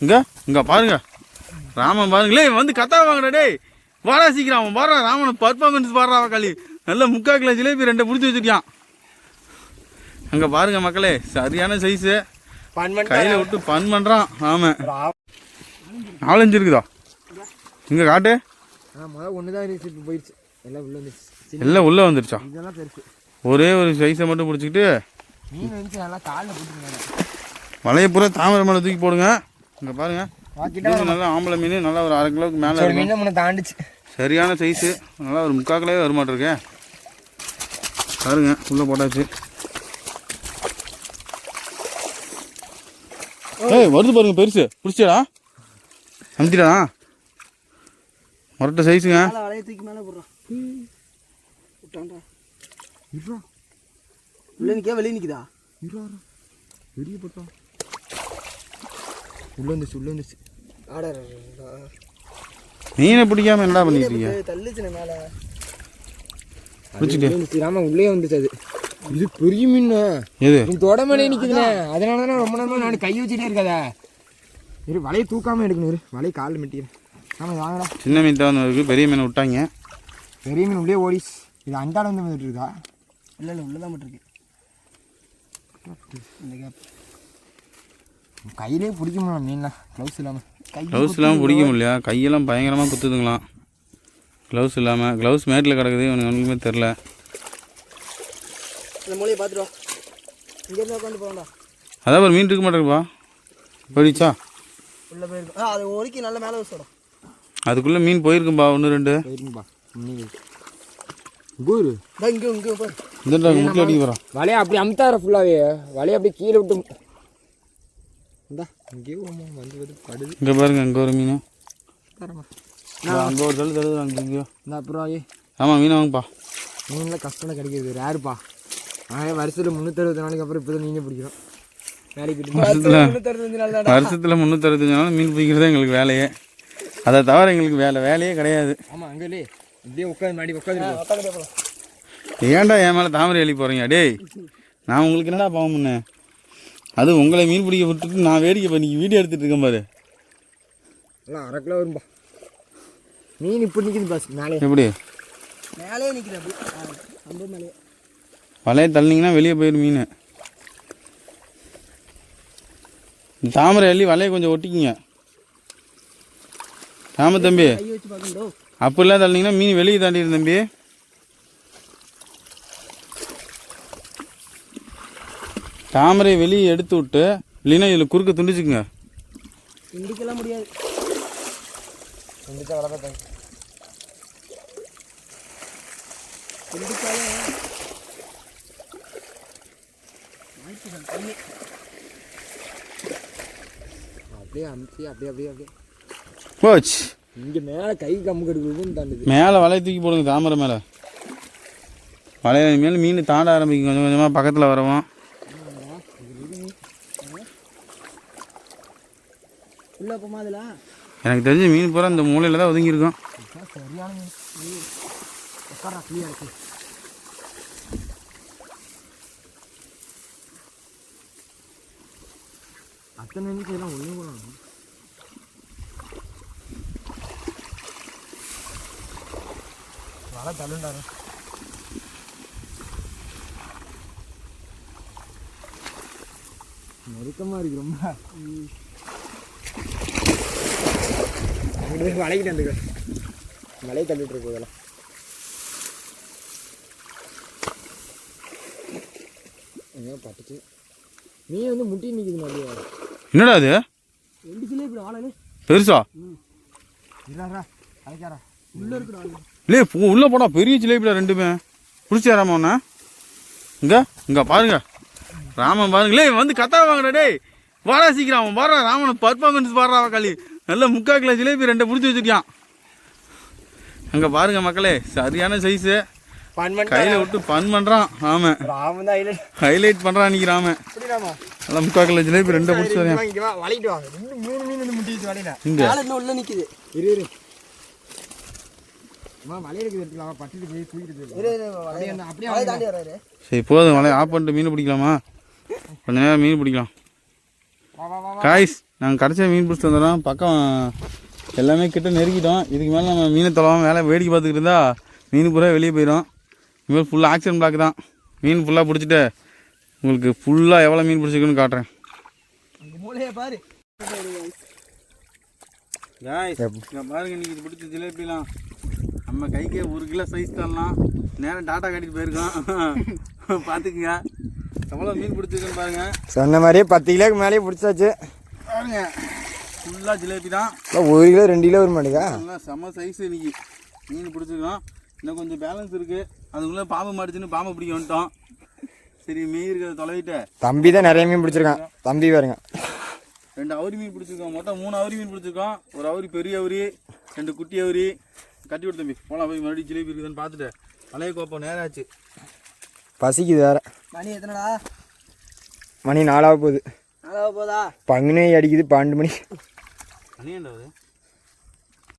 இங்கே பாருங்க ராமன் பாருங்களே வந்து கத்தா வாங்குற டேய் வாடா சீக்கிரம் அவன் பாடுறா ராமனை பர்ஃபார்மன்ஸ் பாடுறா களி நல்ல 3/4 கிலோ ஜிலேபி 2 பிடிச்சி வச்சிருக்கான். அங்கே பாருங்க மக்களே சரியான சைஸு கையில் விட்டு பன் பண்ணுறான். ஆமாம் 4-5 இருக்குதா இங்கே காட்டு போயிடுச்சு எல்லாம் உள்ளே வந்துருச்சா ஒரே ஒரு சைஸை மட்டும் பிடிச்சிக்கிட்டு வலையை பூரா தாமரை மேலே தூக்கி போடுங்க. இங்கே பாருங்க நல்லா ஆம்பளை மீன் நல்லா ஒரு 1/2 கிலோவுக்கு மேலே தாண்டிச்சு சரியான சைஸு நல்லா ஒரு 3/4 கிலோவே வருமாட்டிருக்கேன். பாருங்க உள்ளே போட்டாச்சு. ஏய் வருது பாருங்க பெருசு பிடிச்சடா அமுத்திடா மொரட்ட சைஸுங்க. தூக்கி மேலே போடுறான் உள்ளே நிற்கா வெளியே நிற்குதா வெளியே போட்டான் உள்ளே வந்துச்சு மீனை பிடிக்காம என்னடா பண்ணிட்டீங்க தள்ளுச்சு மேலே பிடிச்சிட்டு ராம உள்ளே வந்துச்சு. அது இது பெரிய மீன் எது தொட மேலே நிற்குதுண்ணே அதனால தானே ரொம்ப நேரமாக நான் கை வச்சுட்டே இருக்காதா இரு வலையை தூக்காமல் எடுக்கணும் வலையை காலில் மெட்டிக்கிறேன். ஆமாம் வாங்கடா சின்ன மீன் தான் இருக்குது பெரிய மீனை விட்டாங்க. பெரிய மீன் உள்ளே ஓடிஸ் இது அண்டாட வந்து வந்துட்டு இருக்குதா இல்லை உள்ளே தான் மட்டும் இருக்கு. இந்த கேப் கையிலே பிடிக்க முடியல மீன்லாம் க்ளவுஸ் இல்லாமல் பிடிக்க முடியல கையெல்லாம் பயங்கரமாக குத்துதுங்களாம். க்ளவுஸ் இல்லாமல் க்ளவுஸ் மேட்டில் கிடக்குது எனக்கு ஒன்றுமே தெரில. இந்த மூலையை பார்த்துருவா இங்கேருந்து உட்காந்து போகண்டா அதான் ஒரு மீன் இருக்க மாட்டேங்குப்பா போயிடுச்சா உள்ளே போயிருக்கும் அது ஒலிக்கி நல்ல மேலே வச்சோம் அதுக்குள்ளே மீன் போயிருக்கும்பா 1-2 போயிருக்கும்பா இங்கே இந்த முட்டி அடிக்க போகிறான் வலையை அப்படி அமுத்தார ஃபுல்லாகவே வலையை அப்படியே கீழே விட்டு இந்தா இங்கேயே வந்து படுது. இங்கே பாருங்க அங்கே ஒரு மீன் அங்கே ஒரு தருது அங்கே இங்கேயோ இந்த அப்புறம் ஆமாம் மீனை வாங்கப்பா. மீன்லாம் கஷ்டம் கிடைக்கிறது ரேருப்பா. ஆனால் வருஷத்தில் 360 நாளைக்கு அப்புறம் இப்போ தான் மீனே பிடிக்கிறோம். வேலைக்கு வருஷத்தில் 365 நாள் மீன் பிடிக்கிறது எங்களுக்கு வேலையே. அதை தவிர எங்களுக்கு வேலையே கிடையாது. ஆமாம் அங்கே இப்படியே உட்காந்து ஏன்டா என் மேலே தாமரை எழுதி போகிறீங்க டேய் நான் உங்களுக்கு என்னடா பாவம் பண்ணேன். அது உங்களை மீன் பிடிக்க விட்டுட்டு நான் வேடிக்கை பண்ணி வீடியோ எடுத்துகிட்டு இருக்கேன் பாரு. எல்லாம் 1/2 கிலோ வரும்பா மீன் இப்போ நிற்கிது பாஸ் மேலே எப்படி மேலே நிற்கிது மேலே வலையை தள்ளிங்கன்னா வெளியே போயிடும் மீன். தாமரை அள்ளி வலையை கொஞ்சம் ஒட்டிக்கிங்க. ஆமாம் தம்பி அப்படிலாம் தள்ளிங்கன்னா மீன் வெளியே தாண்டிடும் தம்பி. தாமரை வெளியே எடுத்து விட்டு இல்லைன்னா இதில் குறுக்க துண்டிச்சுக்குங்க. துண்டிக்கலாம் முடியாது அப்படியே அமுத்தி அப்படியே போச்சு. இங்கே மேலே கை கம்மு கெடுக்குதுன்னு தாண்டுது. மேலே வலையை தூக்கி போடுங்க தாமரை மேலே. வலையை மேலே மீன் தாண்ட ஆரம்பிக்கும் கொஞ்சம் கொஞ்சமாக பக்கத்தில் வரவும். எனக்கு தெரிஞ்ச மீன் பூரா இந்த மூலையில் தான் ஒதுங்கியிருக்கும். சரியான மீன் இருக்கு அத்தனை எண்ணிக்கையெல்லாம் ஒன்று கூட வலை தள்ளுண்டாரு. நெருக்கமாக இருக்கு ரொம்ப. அங்கிட்டு வலைக்கிட்டு வந்துக்க மலையை தள்ளிட்டு இருக்கு இதெல்லாம். எங்கேயோ பட்டுச்சு மீன் வந்து முட்டி நிற்குது நிறைய. என்னடா அது 2 கிலோ இப்படி ஆளே பெருசா இல்லைடா அழைக்காரா உள்ளே இருக்குடா இல்லையே உள்ளே போனா பெரிய ஜிலேபியில் 2மே பிடிச்சா ராமன் ஒன்று. இங்கே பாருங்க ராமன் பாருங்களே வந்து கத்தா வாங்குற டேய் வாடா சீக்கிரம் அவன் பாடுறா ராமனை பர்ஃபார்மன்ஸ் பாடுறா களி நல்ல 3/4 கிலோ ஜிலேபி 2 பிடிச்சி வச்சிருக்கான். அங்கே பாருங்க மக்களே சரியான சைஸு கையில் விட்டு பன் பண்ணுறான். ஆமாம் ஹைலைட் பண்ணுறான் அன்றைக்கி ராமன் நல்லா 3/4 கிலோ ஜிலேபி 2 பிடிச்சி வரேன். இங்கே உள்ள நிற்குது இரு சரி போதும் வலையை ஆஃப் பண்ணிட்டு மீன் பிடிக்கலாமா கொஞ்ச நேரம் மீன் பிடிக்கலாம் காய்ஸ். நாங்கள் கடைசியாக மீன் பிடிச்சிட்டு வந்துடுறோம். பக்கம் எல்லாமே கிட்ட நெருக்கிட்டோம். இதுக்கு மேலே நம்ம மீனை தொலைவாமல் வேலை வேடிக்கை பார்த்துக்கிட்டு இருந்தால் மீன் பூரா வெளியே போயிடும். இனிமேல் ஃபுல்லாக ஆக்சிடென்ட் பிளாக் தான். மீன் ஃபுல்லாக பிடிச்சிட்டு உங்களுக்கு ஃபுல்லாக எவ்வளோ மீன் பிடிச்சிருக்குன்னு காட்டுறேன். பாரு பாருங்க, இன்னைக்கு இது பிடிச்ச ஜிலேபிலாம் நம்ம கைக்கே 1 கிலோ சைஸ் தரலாம். நேரம் டாட்டா கட்டிட்டு போயிருக்கோம். பார்த்துக்குங்க எவ்வளோ மீன் பிடிச்சிருக்குன்னு பாருங்கள். சொன்ன மாதிரியே 10 கிலோக்கு மேலேயே பிடிச்சாச்சு. பாருங்க ஃபுல்லாக ஜிலேபி தான். 1 கிலோ 2 கிலோ வர மாட்டேங்கா. நல்லா செம்ம சைஸ் இன்னைக்கு மீன் பிடிச்சிருக்கோம். இன்னும் கொஞ்சம் பேலன்ஸ் இருக்குது. அதுக்குள்ளே பாம்பு மாட்டுச்சுன்னு பாம்பை பிடிக்க வந்துட்டோம். சரி மீன் இருக்கிறத தொலைவிட்டு தம்பி தான் நிறைய மீன் பிடிச்சிருக்கான். தம்பி பாருங்க 2 அவுரி மீன் பிடிச்சிருக்கோம். மொத்தம் 3 அவுரி மீன் பிடிச்சிருக்கோம். ஒரு அவுரி பெரிய அவுரி, 2 குட்டி அவுரி. கட்டி விட்டு தம்பி போகலாம். போய் மறுபடியும் ஜிலேபி இருக்குதுன்னு பார்த்துட்டு பழைய கோப்பம் நேரம் ஆச்சு. பசிக்குது வேற. மணி எத்தனைடா? மணி 4 ஆக போகுது. 4 போதா? பங்குனே அடிக்குது 12 மணி. மணி என்ன